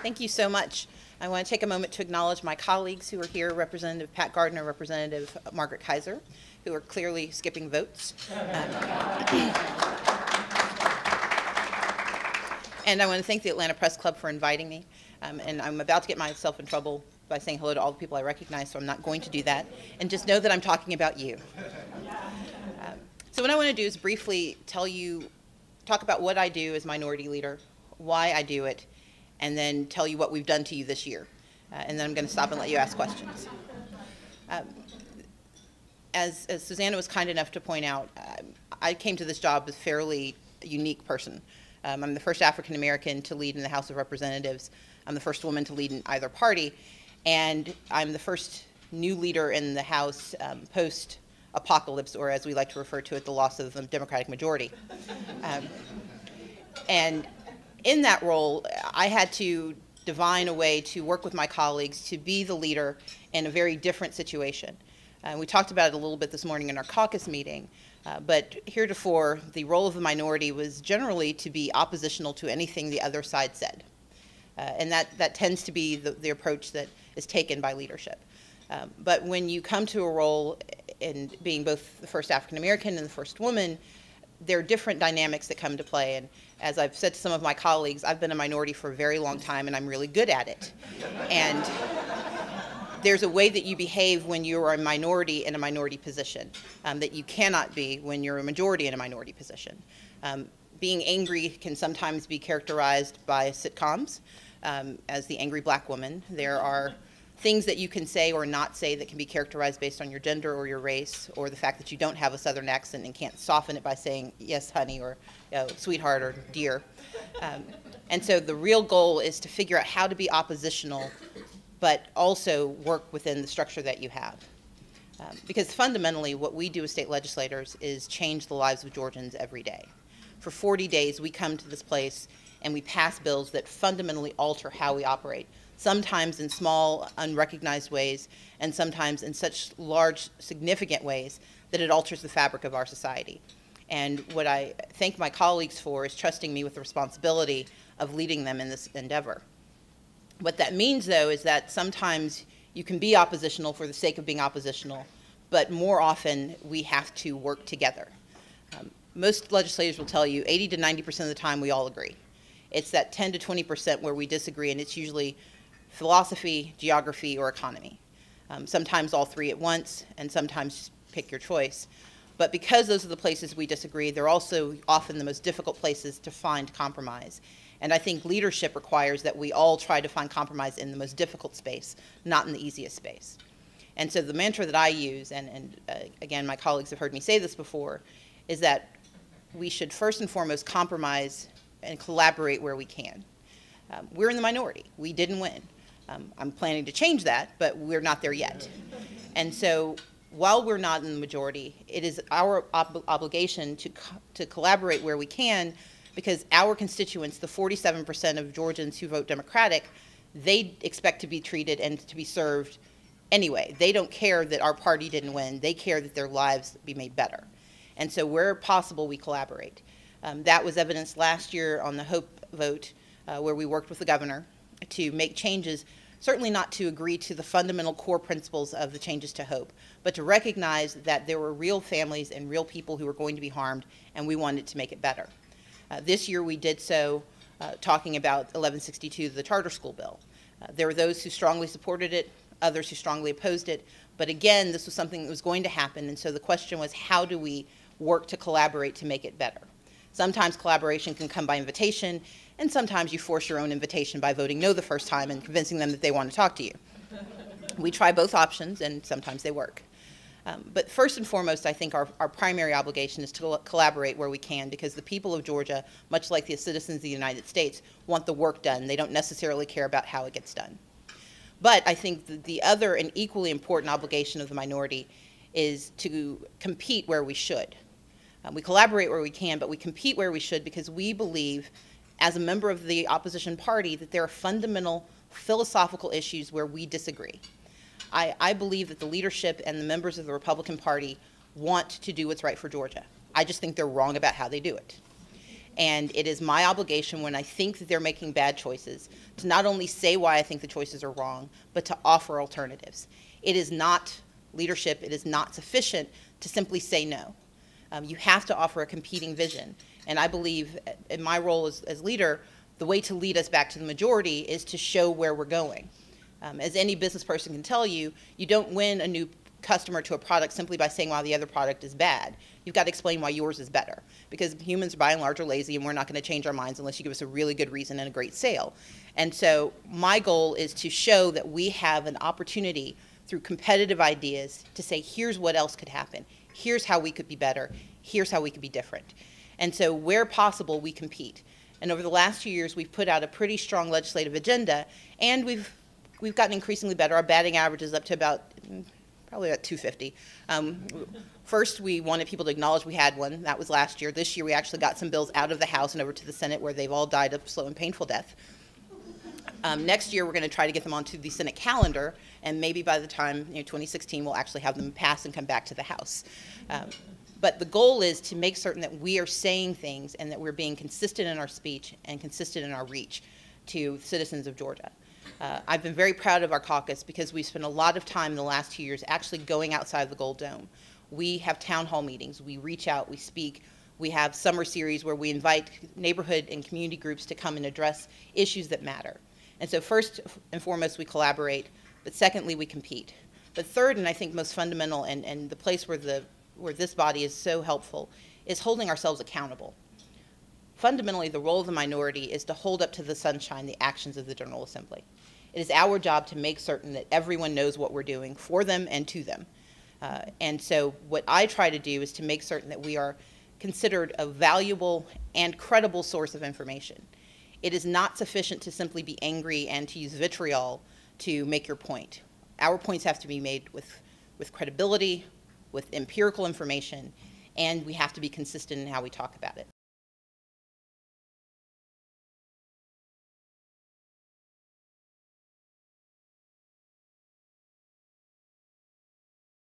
Thank you so much. I want to take a moment to acknowledge my colleagues who are here, Representative Pat Gardner, Representative Margaret Kaiser, who are clearly skipping votes. And I want to thank the Atlanta Press Club for inviting me. And I'm about to get myself in trouble by saying hello to all the people I recognize, so I'm not going to do that. And just know that I'm talking about you. So what I want to do is briefly talk about what I do as minority leader, why I do it, and then tell you what we've done to you this year. And then I'm going to stop and let you ask questions. As Susanna was kind enough to point out, I came to this job as a fairly unique person. I'm the first African American to lead in the House of Representatives. I'm the first woman to lead in either party. And I'm the first new leader in the House post-apocalypse, or as we like to refer to it, the loss of the Democratic majority. And in that role, I had to divine a way to work with my colleagues to be the leader in a very different situation. We talked about it a little bit this morning in our caucus meeting, but heretofore, the role of the minority was generally to be oppositional to anything the other side said. And that tends to be the approach that is taken by leadership. But when you come to a role in being both the first African American and the first woman, there are different dynamics that come to play. And as I've said to some of my colleagues, I've been a minority for a very long time, and I'm really good at it. And there's a way that you behave when you're a minority in a minority position that you cannot be when you're a majority in a minority position. Being angry can sometimes be characterized by sitcoms as the angry black woman. There are things that you can say or not say that can be characterized based on your gender or your race, or the fact that you don't have a Southern accent and can't soften it by saying, yes, honey, or sweetheart, or dear. And so the real goal is to figure out how to be oppositional, but also work within the structure that you have. Because fundamentally, what we do as state legislators is change the lives of Georgians every day. For 40 days, we come to this place and we pass bills that fundamentally alter how we operate, sometimes in small, unrecognized ways, and sometimes in such large, significant ways that it alters the fabric of our society. And what I thank my colleagues for is trusting me with the responsibility of leading them in this endeavor. What that means, though, is that sometimes you can be oppositional for the sake of being oppositional, but more often we have to work together. Most legislators will tell you 80 to 90% of the time we all agree. It's that 10 to 20% where we disagree, and it's usually philosophy, geography, or economy. Sometimes all three at once, and sometimes pick your choice. But because those are the places we disagree, they're also often the most difficult places to find compromise. And I think leadership requires that we all try to find compromise in the most difficult space, not in the easiest space. And so the mantra that I use, and again, my colleagues have heard me say this before, is that we should first and foremost compromise and collaborate where we can. We're in the minority. We didn't win. I'm planning to change that, but we're not there yet. And so while we're not in the majority, it is our obligation to collaborate where we can, because our constituents, the 47% of Georgians who vote Democratic, they expect to be treated and to be served anyway. They don't care that our party didn't win. They care that their lives be made better. And so where possible, we collaborate. That was evidenced last year on the Hope vote, where we worked with the governor to make changes, certainly not to agree to the fundamental core principles of the changes to Hope, but to recognize that there were real families and real people who were going to be harmed, and we wanted to make it better. This year we did so talking about 1162, the charter school bill. There were those who strongly supported it, others who strongly opposed it, but again, this was something that was going to happen, and so the question was, how do we work to collaborate to make it better? Sometimes collaboration can come by invitation, and sometimes you force your own invitation by voting no the first time and convincing them that they want to talk to you. We try both options, and sometimes they work. But first and foremost, I think our primary obligation is to collaborate where we can, because the people of Georgia, much like the citizens of the United States, want the work done. They don't necessarily care about how it gets done. But I think the other and equally important obligation of the minority is to compete where we should. We collaborate where we can, but we compete where we should, because we believe, as a member of the opposition party, that there are fundamental philosophical issues where we disagree. I believe that the leadership and the members of the Republican Party want to do what's right for Georgia. I just think they're wrong about how they do it. And it is my obligation when I think that they're making bad choices to not only say why I think the choices are wrong, but to offer alternatives. It is not leadership, it is not sufficient to simply say no. You have to offer a competing vision. And I believe in my role as leader, the way to lead us back to the majority is to show where we're going. As any business person can tell you, you don't win a new customer to a product simply by saying why the other product is bad. You've got to explain why yours is better, because humans by and large are lazy and we're not going to change our minds unless you give us a really good reason and a great sale. And so my goal is to show that we have an opportunity through competitive ideas to say, here's what else could happen. Here's how we could be better. Here's how we could be different. And so where possible, we compete. And over the last few years, we've put out a pretty strong legislative agenda, and we've gotten increasingly better. Our batting average is up to probably about 250. First, we wanted people to acknowledge we had one. That was last year. This year, we actually got some bills out of the House and over to the Senate, where they've all died of slow and painful death. Next year, we're going to try to get them onto the Senate calendar, and maybe by the time 2016, we'll actually have them pass and come back to the House. But the goal is to make certain that we are saying things and that we're being consistent in our speech and consistent in our reach to citizens of Georgia. I've been very proud of our caucus because we spent a lot of time in the last 2 years actually going outside the Gold Dome. We have town hall meetings. We reach out. We speak. We have summer series where we invite neighborhood and community groups to come and address issues that matter. And so first and foremost, we collaborate. But secondly, we compete. But third, and I think most fundamental, and the place where this body is so helpful, is holding ourselves accountable. Fundamentally, the role of the minority is to hold up to the sunshine the actions of the General Assembly. It is our job to make certain that everyone knows what we're doing for them and to them. And so what I try to do is to make certain that we are considered a valuable and credible source of information. It is not sufficient to simply be angry and to use vitriol to make your point. Our points have to be made with credibility, with empirical information, and we have to be consistent in how we talk about it.